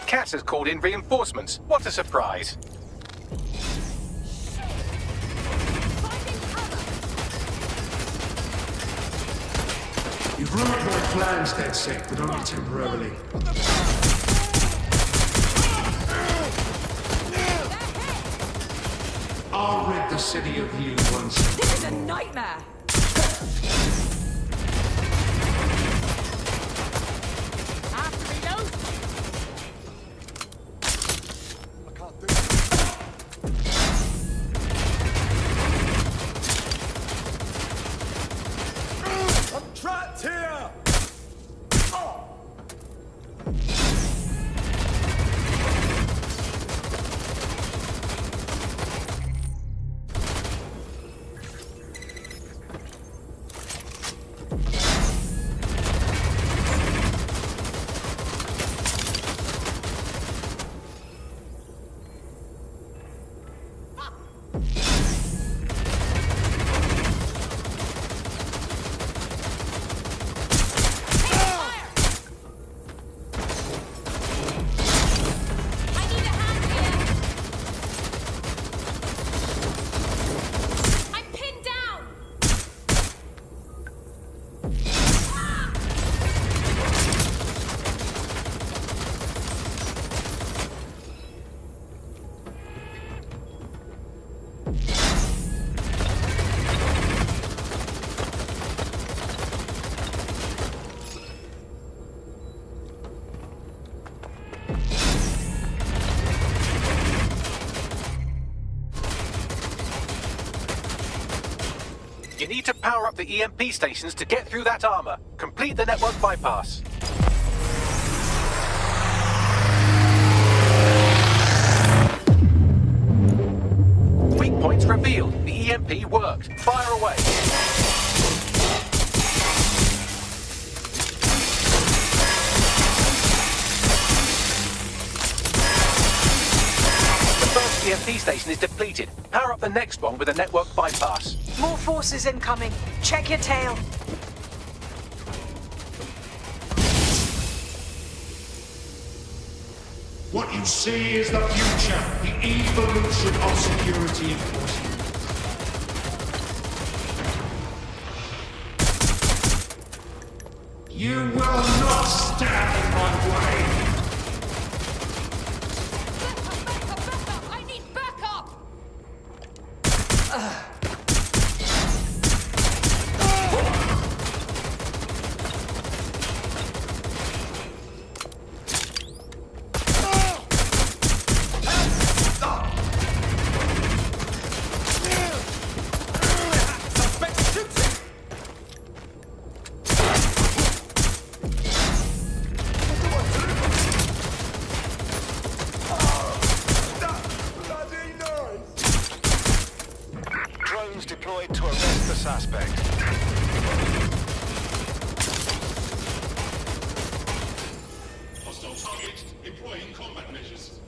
Cass has called in reinforcements. What a surprise. You've ruined my plans, DedSec, but only temporarily. I'll rid the city of you once. This is a nightmare! Trapped here! You need to power up the EMP stations to get through that armor. Complete the network bypass. Weak points revealed. The EMP worked. Fire away. The first EMP station is depleted. Power up the next one with a network bypass. More forces incoming. Check your tail. What you see is the future, the evolution of security enforcement. You will not stand in my way! Backup! I need backup! Drones deployed to arrest the suspect. Hostile target, employing combat measures.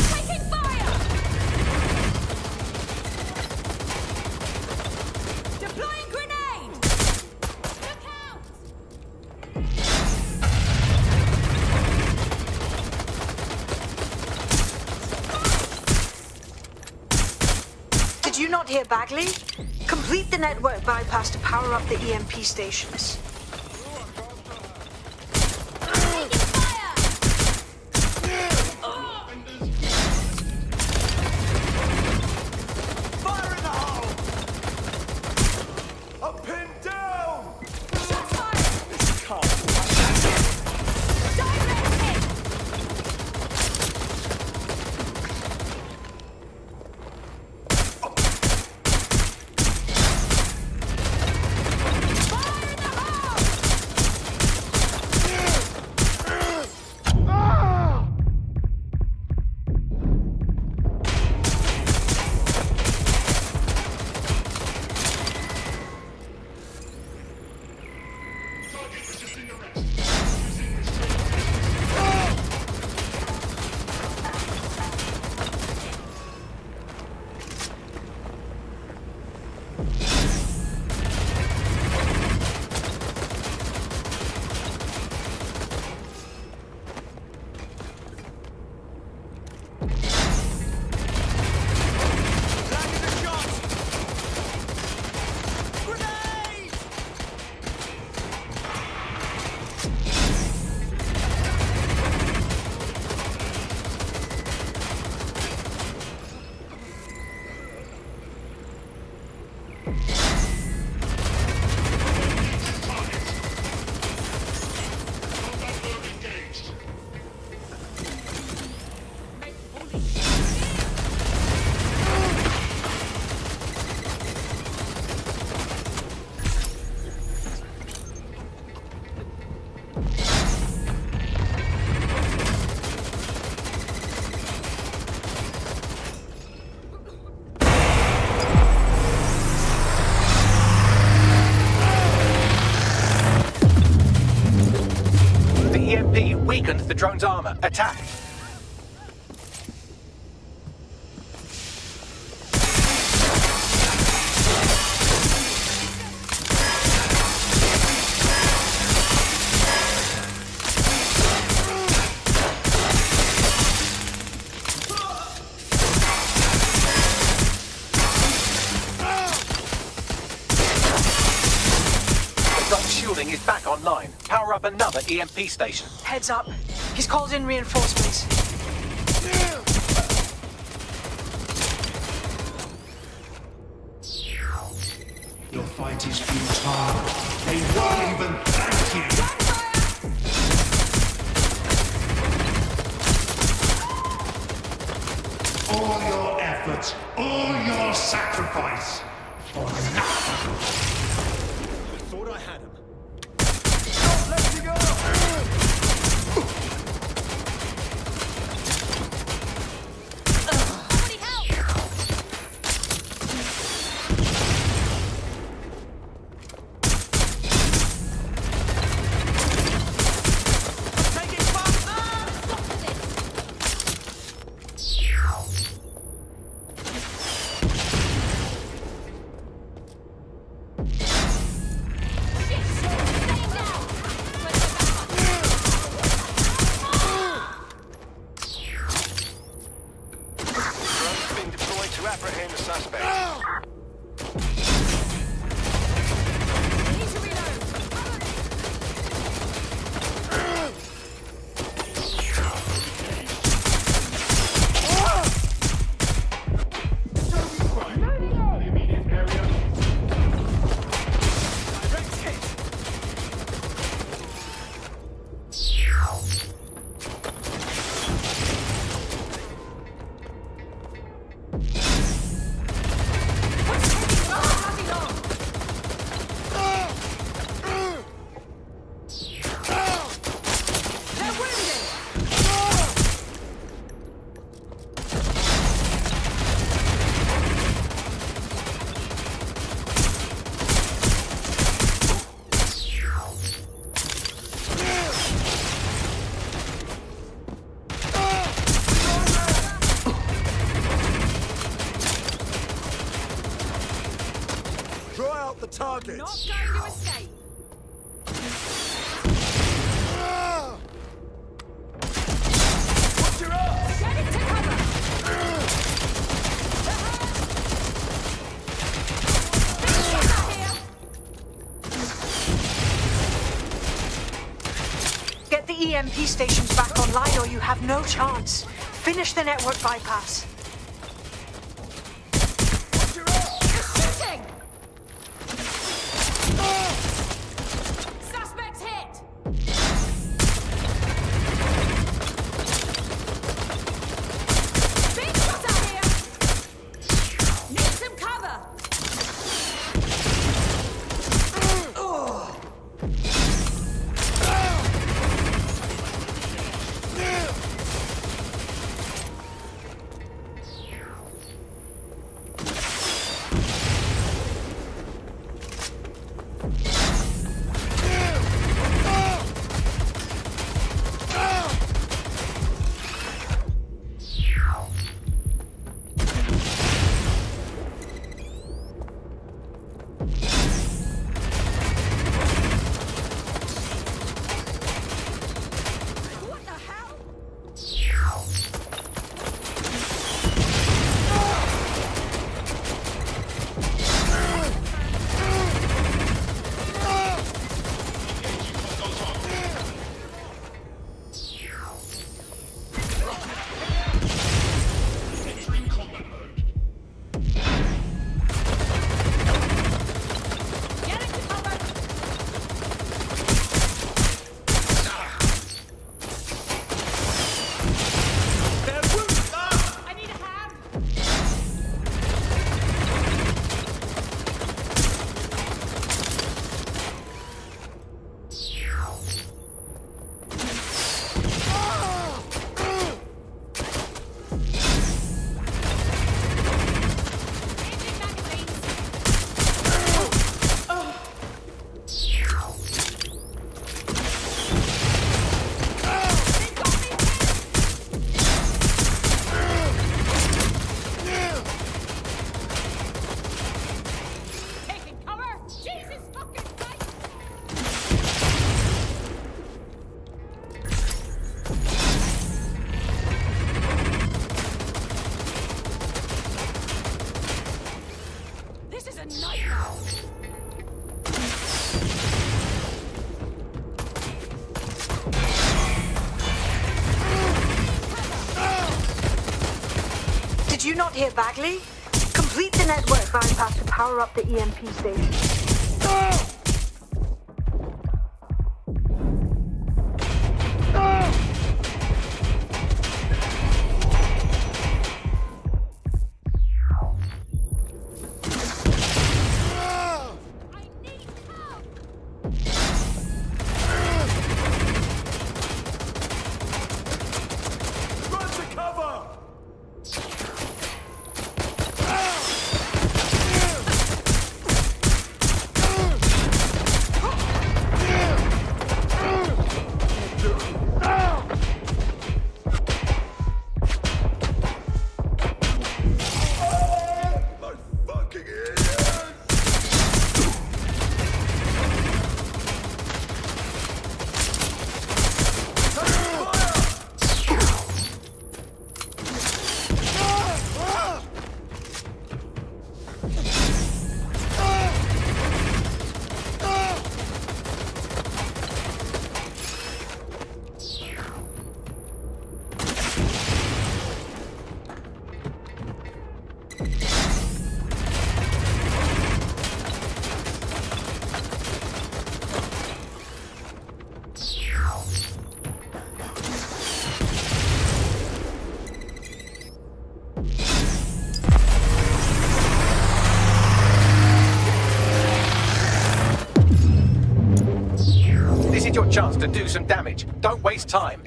Taking fire! Deploying grenade! Look out! Did you not hear Bagley? Complete the network bypass to power up the EMP stations. Taking fire! Fire in the hole! I'm pinned down! Shots fired! This can't Direct hit! Fire in the hole! drone's armor. Attack! The drone's shielding is back online. Power up another EMP station. Heads up. He's called in reinforcements. Your fight is futile. They won't even thank you. All your efforts, all your sacrifice, for nothing. I thought I had him. Don't let me go! Somebody help! Taking fire! Stop this! Shit! Staying down! Drone's been deployed to apprehend the suspect. Need to reload! Direct hit! Bloody long! They're wounded! Draw out the targets! Not going to escape! Watch your ass! Get into cover! Get the EMP stations back online or you have no chance. Finish the network bypass. Watch your ass! Shooting! Suspects hit! Big shot out here! Need some cover! Did you not hear Bagley? Complete the network bypass to power up the EMP station. Run to cover! My fucking ears! This is your chance to do some damage. Don't waste time.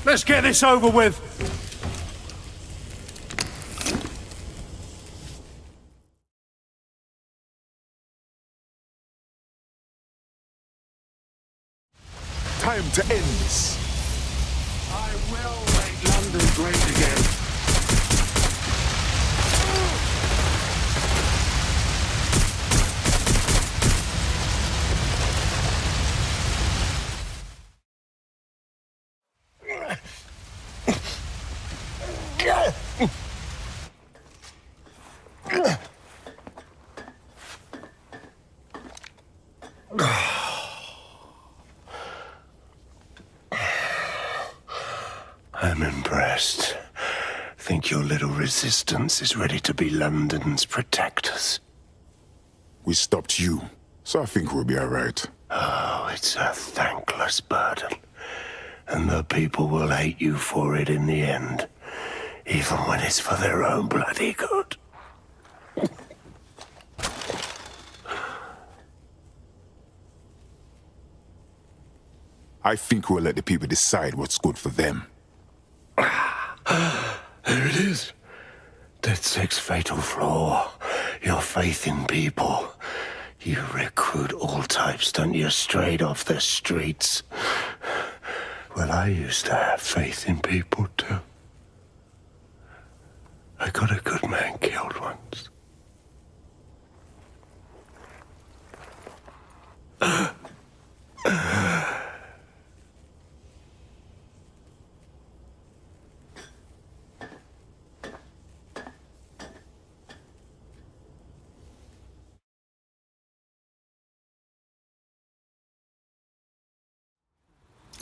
Let's get this over with. Time to end this. I will make London great again. I'm impressed. Think your little resistance is ready to be London's protectors. We stopped you, so I think we'll be all right. Oh, it's a thankless burden. And the people will hate you for it in the end, even when it's for their own bloody good. I think we'll let the people decide what's good for them. There it is. DedSec's fatal flaw. Your faith in people. You recruit all types, don't you, straight off the streets. Well, I used to have faith in people, too. I got a good man killed once.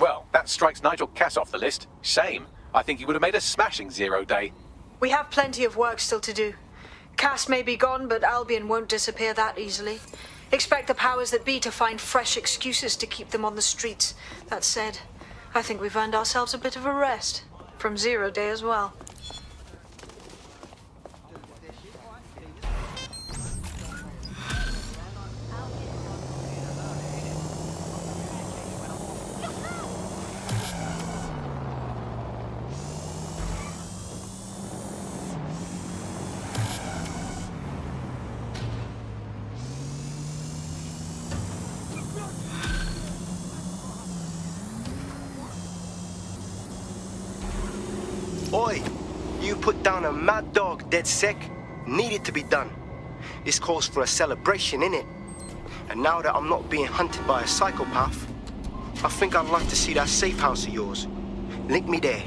Well, that strikes Nigel Cass off the list. Shame. I think he would have made a smashing 0 day. We have plenty of work still to do. Cass may be gone, but Albion won't disappear that easily. Expect the powers that be to find fresh excuses to keep them on the streets. That said, I think we've earned ourselves a bit of a rest. From 0 day as well. Oi! You put down a mad dog, DedSec. Needed to be done. This calls for a celebration, innit? And now that I'm not being hunted by a psychopath, I think I'd like to see that safe house of yours. Link me there.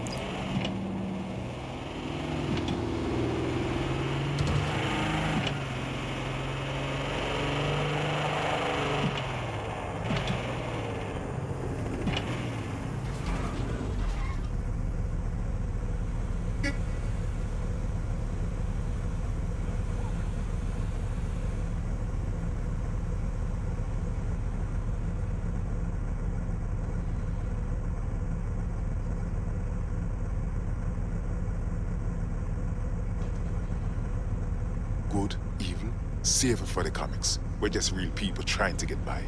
Good, evil, safer for the comics. We're just real people trying to get by.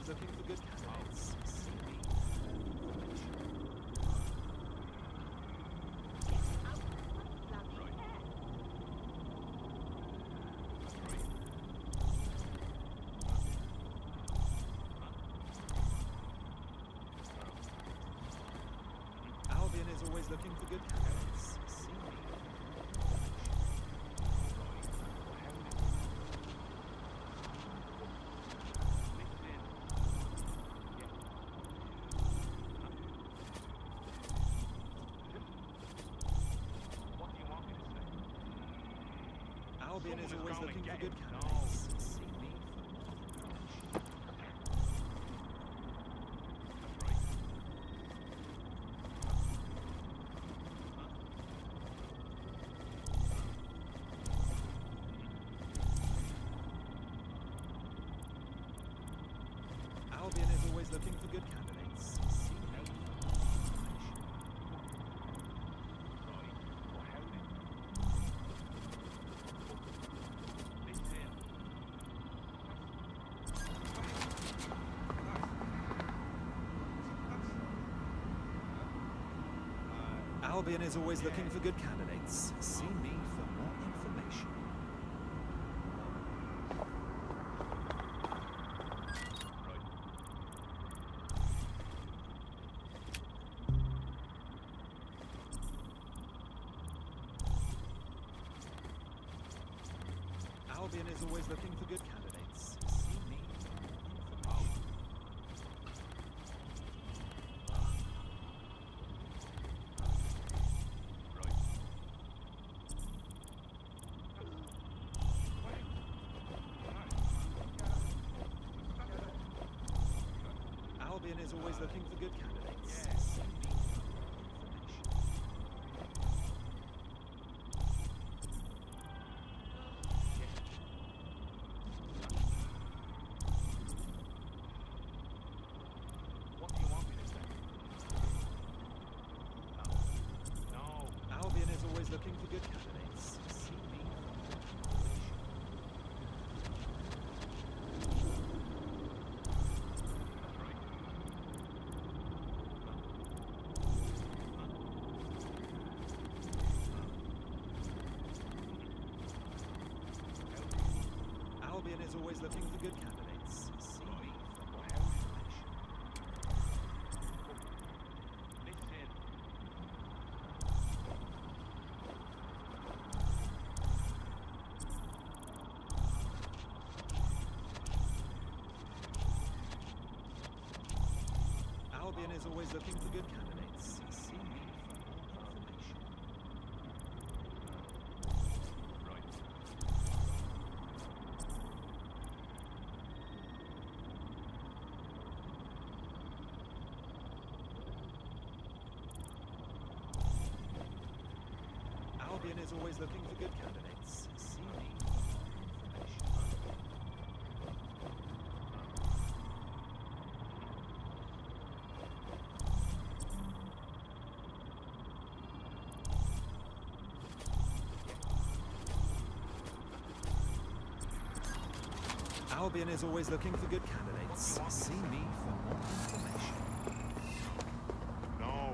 Looking for good candidates. Albion is always looking for good candidates. See me. Albion is always looking for good candidates. See me. Albion is always looking for good candidates. See me. Albion is always looking for good candidates. See me for more information. Albion is always looking for good candidates. See me for more information. Albion is always looking for good candidates. See me for more information. Albion is always looking for good candidates. See me for more information. is always looking for good candidates. See me for more information. Albion is always looking for good candidates. See me for more information. Albion is always looking for good candidates. See me for more information. No.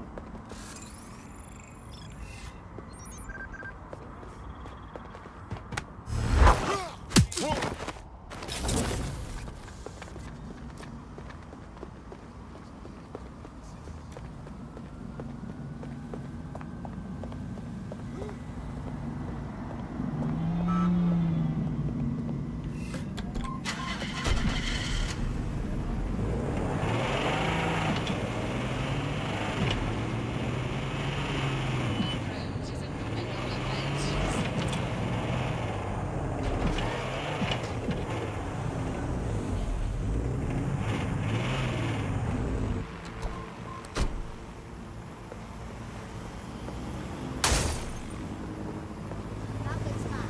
That looks fun.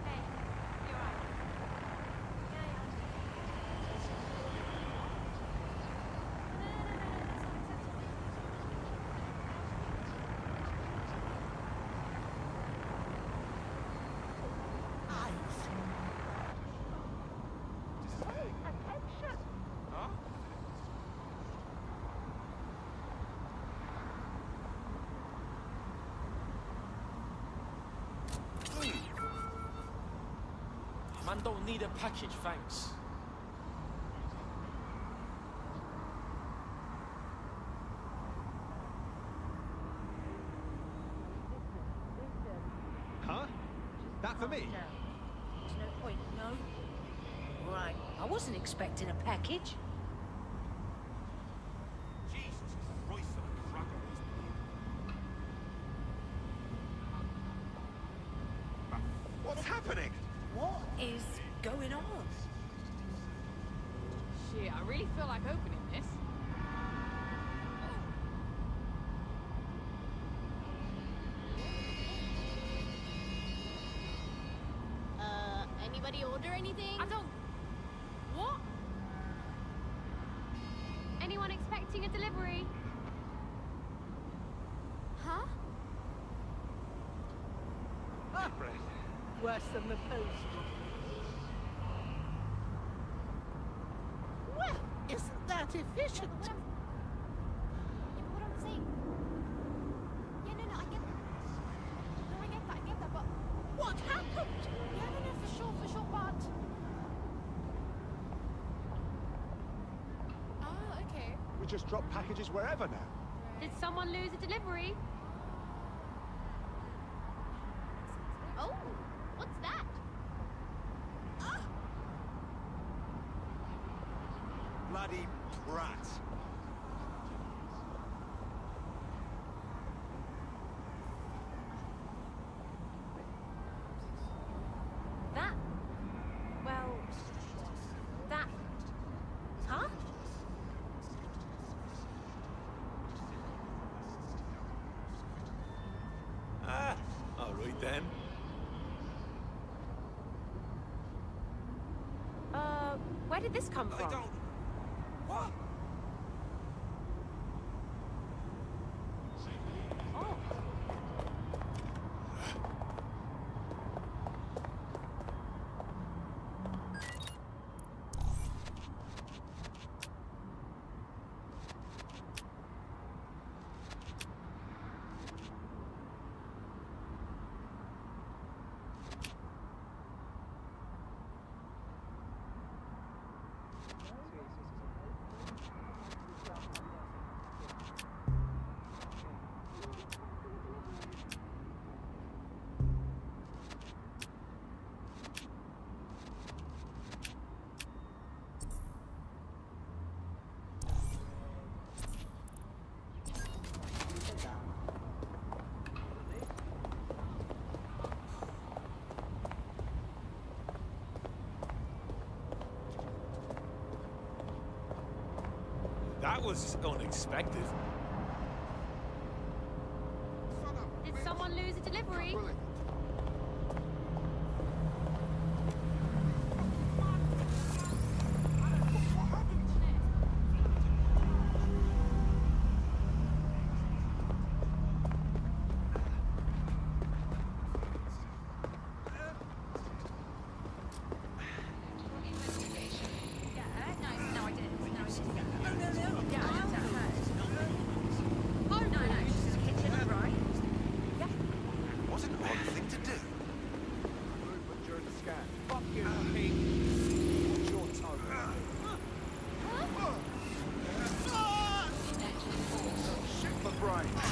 Hey, you're right. Man don't need a package, thanks. Huh? That for me? There's no point, no? Right, I wasn't expecting a package. Jesus Christ, the crack of this. What's happening? What is going on? Shit, I really feel like opening this. Anybody order anything? I don't... What? Anyone expecting a delivery? Huh? Worse than the post. Well, isn't that efficient? Yeah, but what I'm saying... Yeah, no, I get that. No, I get that, but... What happened? Yeah, no, for sure, but... Oh, okay. We just drop packages wherever now. Did someone lose a delivery? Oh, what's that? Bloody brat. That... Well... That... Huh? Ah, all right then. Where did this come from? What? Oh. That was unexpected. Did someone lose a delivery? Wasn't an odd thing to do. Movement during the scan. Fuck you, pig. Watch your tongue. Shit for brains.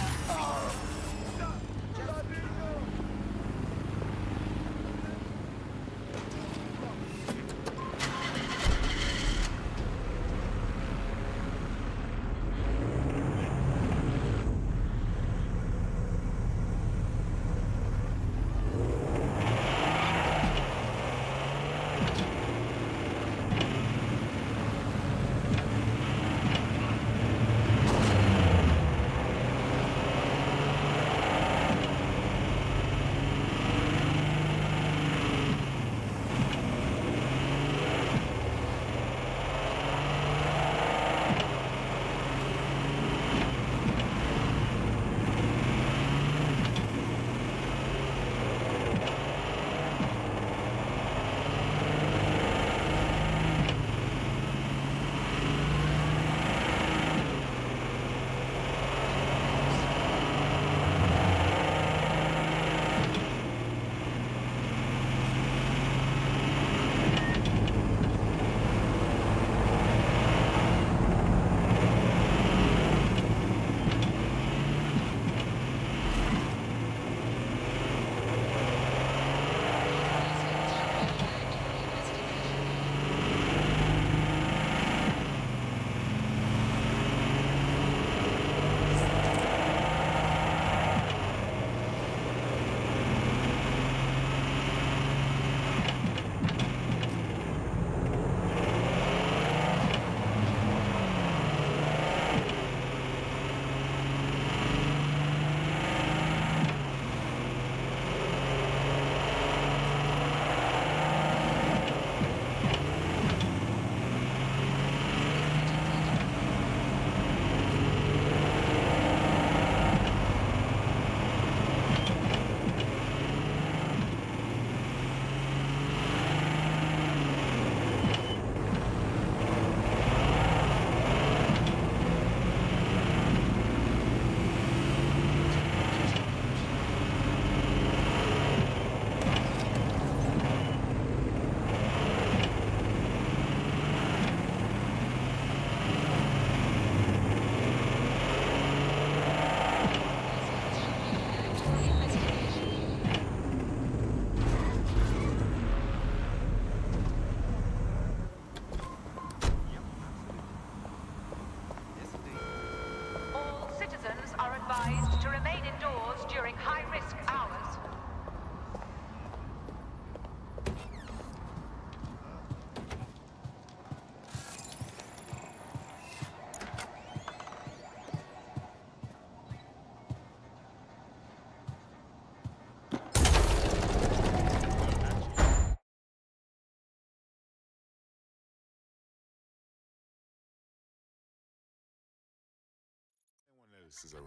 else is around.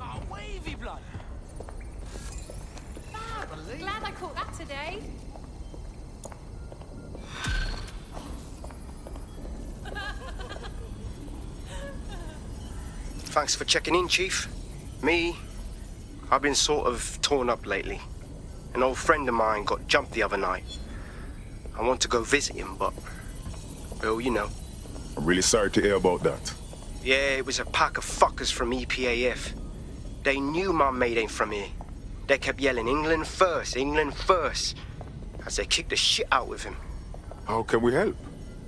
Oh, wavy blood! Glad I caught that today. Thanks for checking in, Chief. I've been sort of torn up lately. An old friend of mine got jumped the other night. I want to go visit him, but, well, you know. I'm really sorry to hear about that. Yeah, it was a pack of fuckers from EPAF. They knew my mate ain't from here. They kept yelling, England first, as they kicked the shit out of him. How can we help?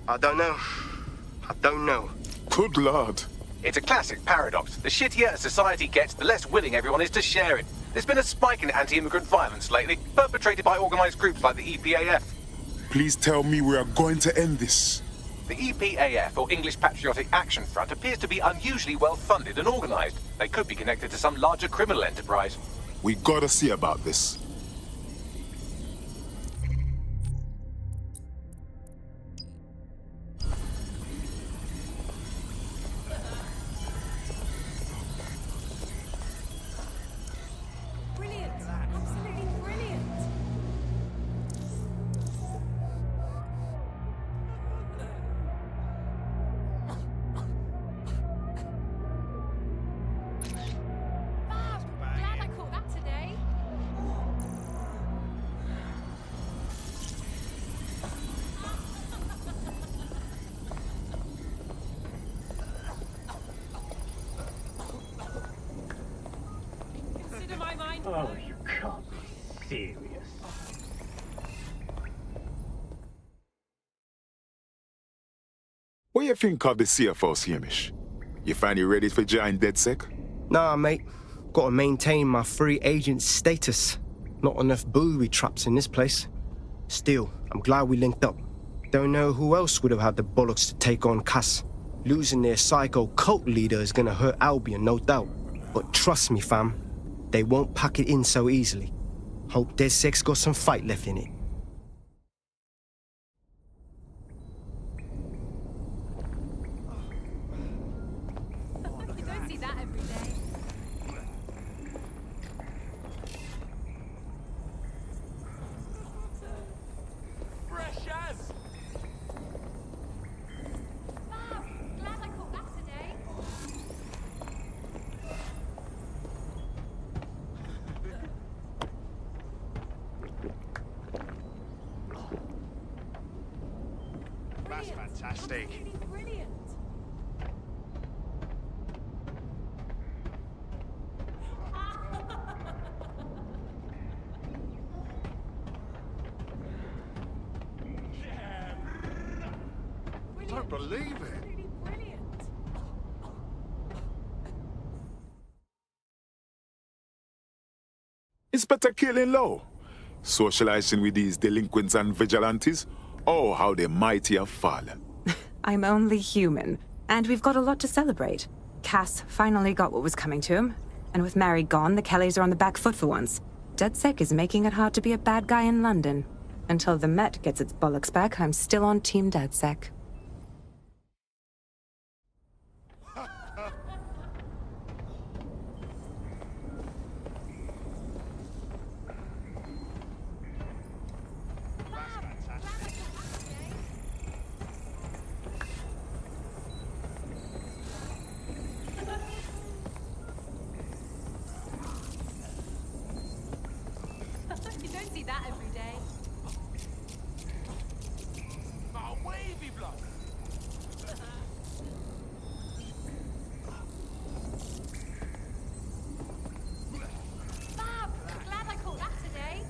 I don't know. Good Lord. It's a classic paradox. The shittier a society gets, the less willing everyone is to share it. There's been a spike in anti-immigrant violence lately, perpetrated by organized groups like the EPAF. Please tell me we are going to end this. The EPAF, or English Patriotic Action Front, appears to be unusually well funded and organized. They could be connected to some larger criminal enterprise. We gotta see about this. Brilliant. Absolutely brilliant. Fab. Glad I caught that today. Consider my mind blown. Oh, you can't be serious. What do you think of the CFOs, Hamish? You finally ready for join DedSec? Nah, mate. Gotta maintain my free agent status. Not enough booby traps in this place. Still, I'm glad we linked up. Don't know who else would have had the bollocks to take on Cass. Losing their psycho cult leader is gonna hurt Albion, no doubt. But trust me, fam, they won't pack it in so easily. Hope DedSec's got some fight left in it. You don't see that every day. Fresh as! Fab. Glad I caught that today. That's fantastic. Absolutely brilliant. Don't believe it. Absolutely brilliant. Inspector Killing Low. Socializing with these delinquents and vigilantes? Oh, how the mighty have fallen. I'm only human, and we've got a lot to celebrate. Cass finally got what was coming to him, and with Mary gone, the Kellys are on the back foot for once. DedSec is making it hard to be a bad guy in London. Until the Met gets its bollocks back, I'm still on Team DedSec. You don't see that every day. Oh, wavy blood! Fab. Glad I caught that today.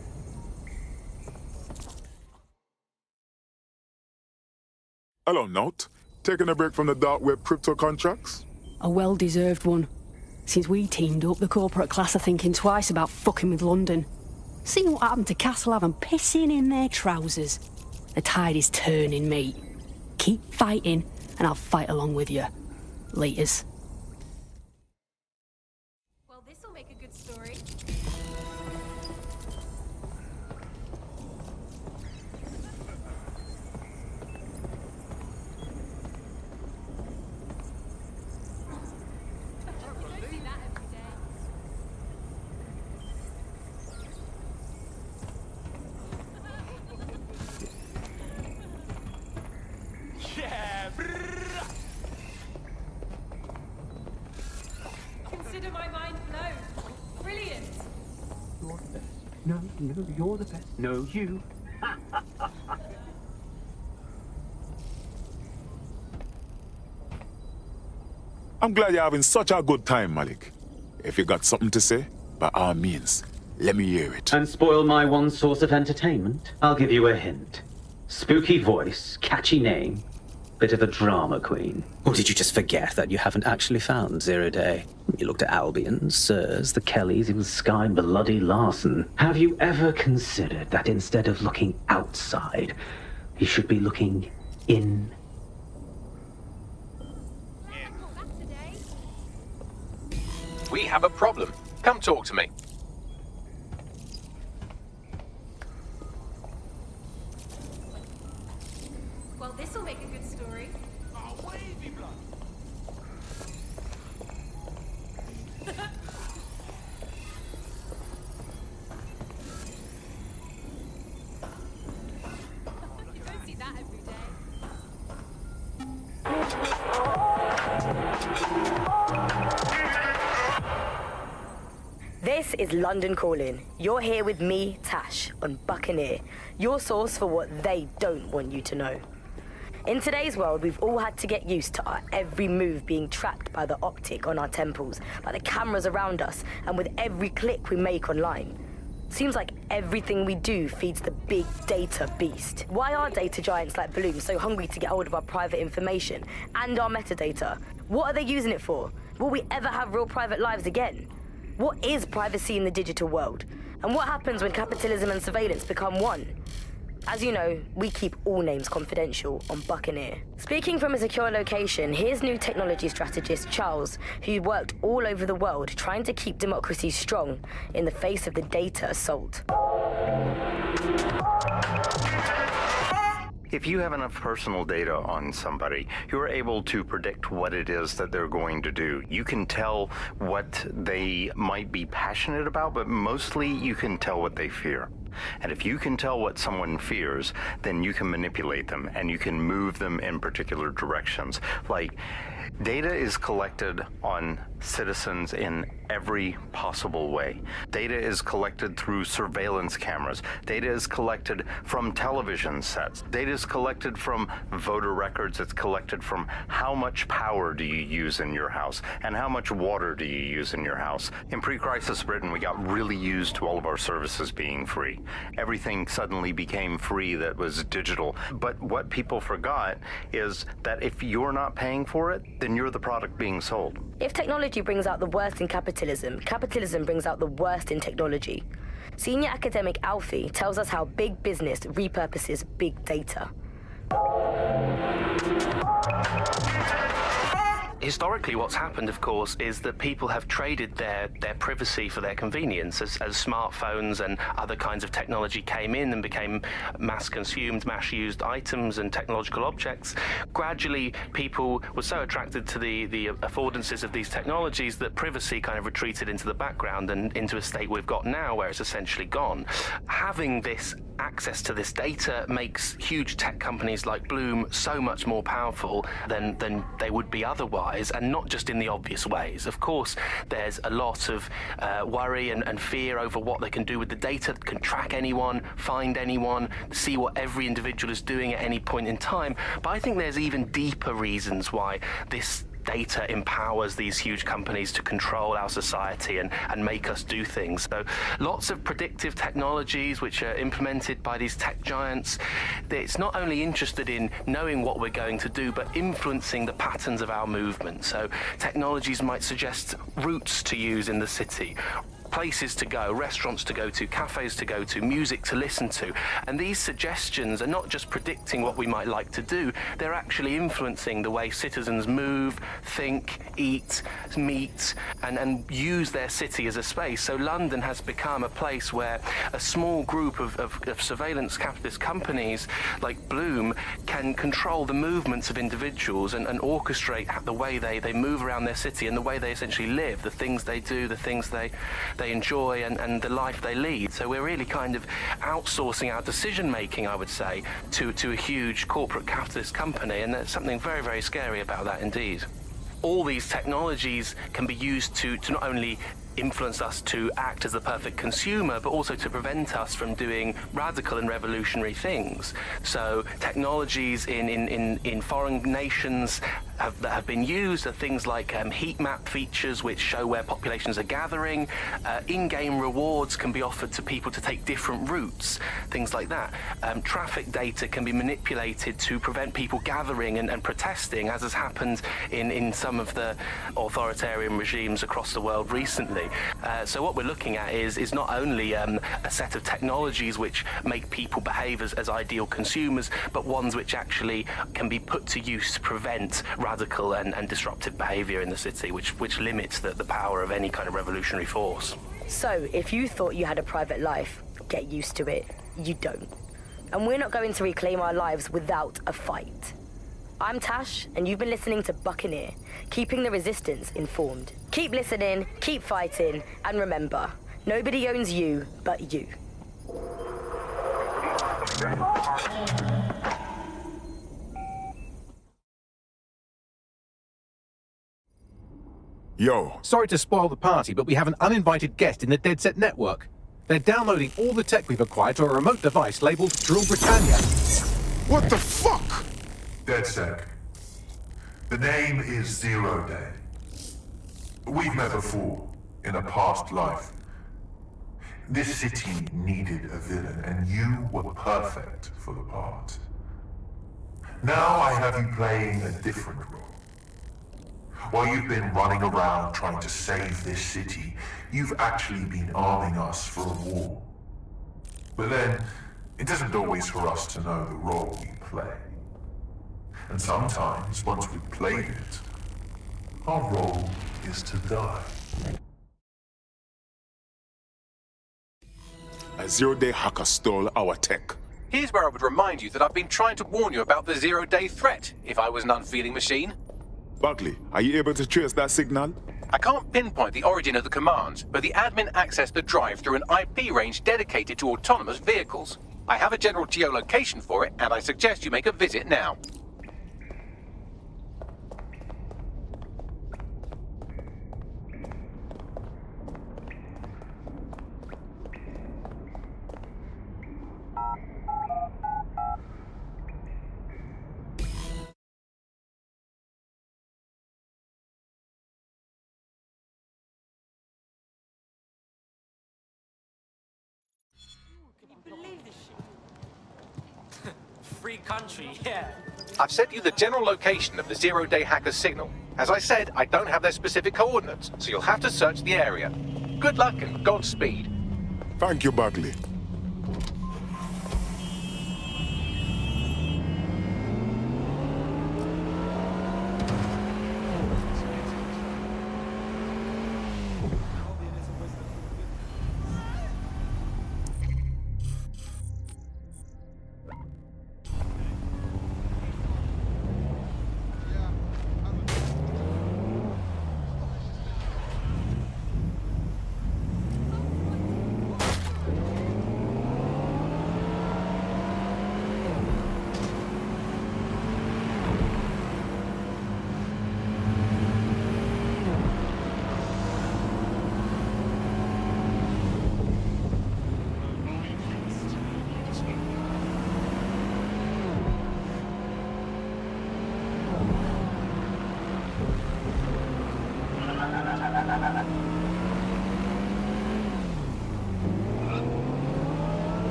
Hello, Note. Taking a break from the dark web crypto contracts? A well-deserved one. Since we teamed up, the corporate class are thinking twice about fucking with London. See what happened to Castlehaven pissing in their trousers. The tide is turning, mate. Keep fighting, and I'll fight along with you. Laters. Well, this'll make a good story. Consider my mind blown. Brilliant. You're the best. No, you're the best. No, you. I'm glad you're having such a good time, Malik. If you got something to say, by all means, let me hear it. And spoil my one source of entertainment? I'll give you a hint. Spooky voice, catchy name, bit of a drama queen. Or did you just forget that you haven't actually found Zero Day? You looked at Albion, Sirs, the Kellys, even Sky Bloody Larson. Have you ever considered that instead of looking outside, you should be looking in? We have a problem. Come talk to me. Well, this'll make a good story. You don't see that every day. This is London Calling. You're here with me, Tash, on Buccaneer, your source for what they don't want you to know. In today's world, we've all had to get used to our every move being tracked by the optic on our temples, by the cameras around us, and with every click we make online. Seems like everything we do feeds the big data beast. Why are data giants like Bloom so hungry to get hold of our private information and our metadata? What are they using it for? Will we ever have real private lives again? What is privacy in the digital world? And what happens when capitalism and surveillance become one? As you know, we keep all names confidential on Buccaneer. Speaking from a secure location, here's new technology strategist Charles, who worked all over the world trying to keep democracy strong in the face of the data assault. If you have enough personal data on somebody, you're able to predict what it is that they're going to do. You can tell what they might be passionate about, but mostly you can tell what they fear. And if you can tell what someone fears, then you can manipulate them and you can move them in particular directions. Like, data is collected on citizens in every possible way. Data is collected through surveillance cameras. Data is collected from television sets. Data is collected from voter records. It's collected from how much power do you use in your house and how much water do you use in your house. In pre-crisis Britain, we got really used to all of our services being free. Everything suddenly became free that was digital. But what people forgot is that if you're not paying for it, then you're the product being sold. If technology brings out the worst in capitalism, capitalism brings out the worst in technology. Senior academic Alfie tells us how big business repurposes big data. Historically, what's happened, of course, is that people have traded their privacy for their convenience as smartphones and other kinds of technology came in and became mass-consumed, mass-used items and technological objects. Gradually, people were so attracted to the affordances of these technologies that privacy kind of retreated into the background and into a state we've got now where it's essentially gone. Having this access to this data makes huge tech companies like Bloom so much more powerful than they would be otherwise, and not just in the obvious ways. Of course, there's a lot of worry and fear over what they can do with the data, can track anyone, find anyone, see what every individual is doing at any point in time. But I think there's even deeper reasons why this data empowers these huge companies to control our society and make us do things. So lots of predictive technologies which are implemented by these tech giants. It's not only interested in knowing what we're going to do, but influencing the patterns of our movement. So technologies might suggest routes to use in the city, places to go, restaurants to go to, cafes to go to, music to listen to. And these suggestions are not just predicting what we might like to do, they're actually influencing the way citizens move, think, eat, meet, and use their city as a space. So London has become a place where a small group of surveillance capitalist companies like Bloom can control the movements of individuals and orchestrate the way they move around their city and the way they essentially live, the things they do, the things they enjoy and the life they lead. So we're really kind of outsourcing our decision making, I would say, to a huge corporate capitalist company, and there's something very, very scary about that indeed. All these technologies can be used to not only influence us to act as the perfect consumer, but also to prevent us from doing radical and revolutionary things. So technologies in foreign nations that have been used are things like heat map features which show where populations are gathering. In-game rewards can be offered to people to take different routes, things like that. Traffic data can be manipulated to prevent people gathering and protesting, as has happened in some of the authoritarian regimes across the world recently. So what we're looking at is not only a set of technologies which make people behave as ideal consumers, but ones which actually can be put to use to prevent radical and disruptive behavior in the city, which limits the power of any kind of revolutionary force. So, if you thought you had a private life, get used to it. You don't. And we're not going to reclaim our lives without a fight. I'm Tash, and you've been listening to Buccaneer, keeping the resistance informed. Keep listening, keep fighting, and remember, nobody owns you but you. Yo. Sorry to spoil the party, but we have an uninvited guest in the DedSec network. They're downloading all the tech we've acquired to a remote device labeled Drill Britannia. What the fuck? DedSec. The name is Zero Day. We've met before, in a past life. This city needed a villain, and you were perfect for the part. Now I have you playing a different role. While you've been running around trying to save this city, you've actually been arming us for a war. But then, it isn't always for us to know the role we play. And sometimes, once we've played it, our role is to die. A zero-day hacker stole our tech. Here's where I would remind you that I've been trying to warn you about the zero-day threat, if I was an unfeeling machine. Buckley, are you able to trace that signal? I can't pinpoint the origin of the commands, but the admin accessed the drive through an IP range dedicated to autonomous vehicles. I have a general geolocation for it, and I suggest you make a visit now. Free country, yeah. I've sent you the general location of the zero-day hacker's signal. As I said, I don't have their specific coordinates, so you'll have to search the area. Good luck and Godspeed. Thank you, Buckley.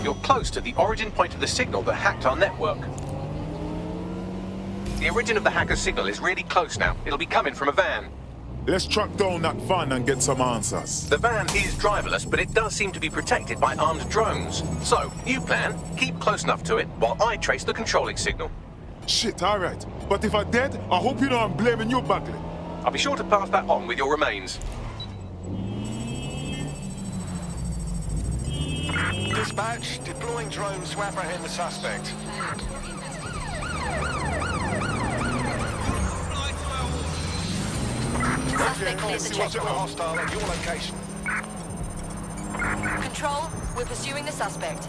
You're close to the origin point of the signal that hacked our network. The origin of the hacker's signal is really close now. It'll be coming from a van. Let's track down that van and get some answers. The van is driverless, but it does seem to be protected by armed drones. So, new plan, keep close enough to it while I trace the controlling signal. Shit, alright. But if I'm dead, I hope you know I'm blaming you, Buckley. I'll be sure to pass that on with your remains. Dispatch, deploying drones to apprehend the suspect. Suspect clears the Watch out for checkpoint. hostile at your location. Control, we're pursuing the suspect.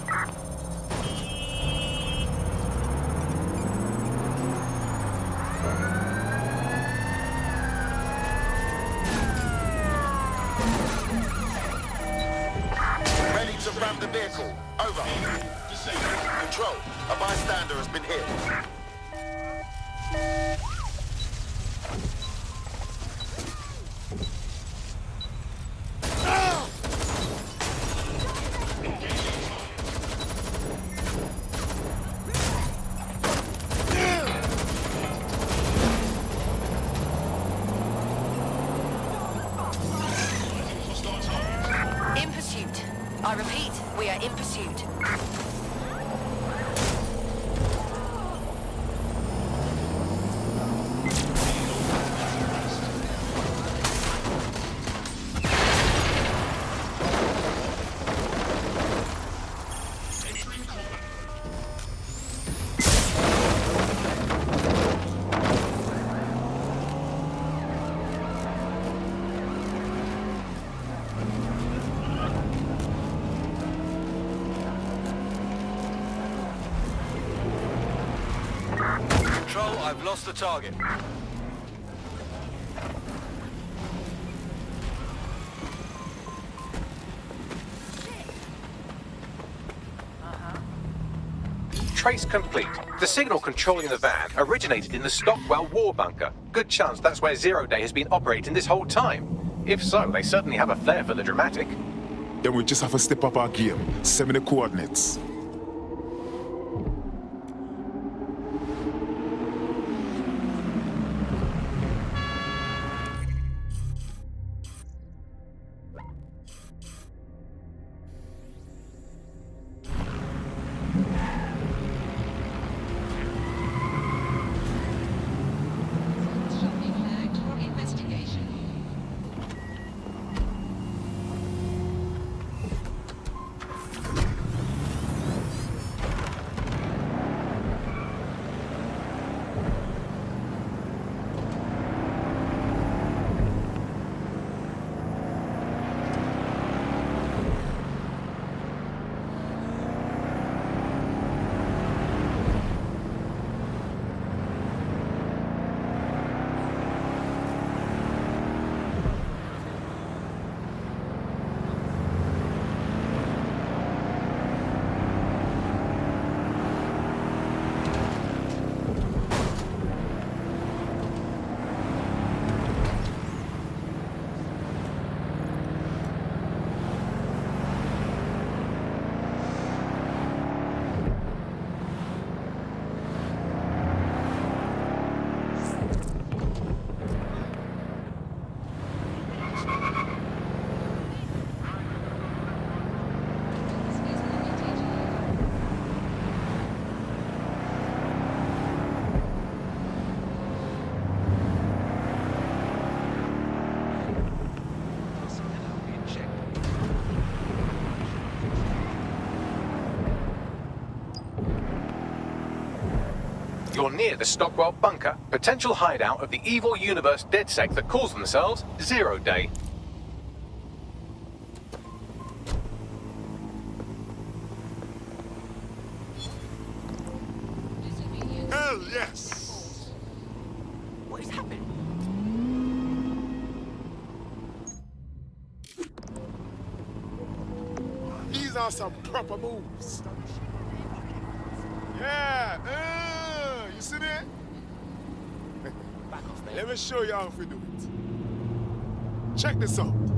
Ready to ram the vehicle. Over. Control, a bystander has been hit. In pursuit. I repeat, we are in pursuit. Control, I've lost the target. Trace complete. The signal controlling the van originated in the Stockwell war bunker. Good chance that's where Zero Day has been operating this whole time. If so, they certainly have a flair for the dramatic. Then we just have to step up our game. Send me the coordinates. You're near the Stockwell bunker, potential hideout of the evil universe DedSec that calls themselves Zero Day. Hell yes! What is happening? These are some proper moves. Yeah, you see that? Back off, mate. Let me show you how to do it. Check this out.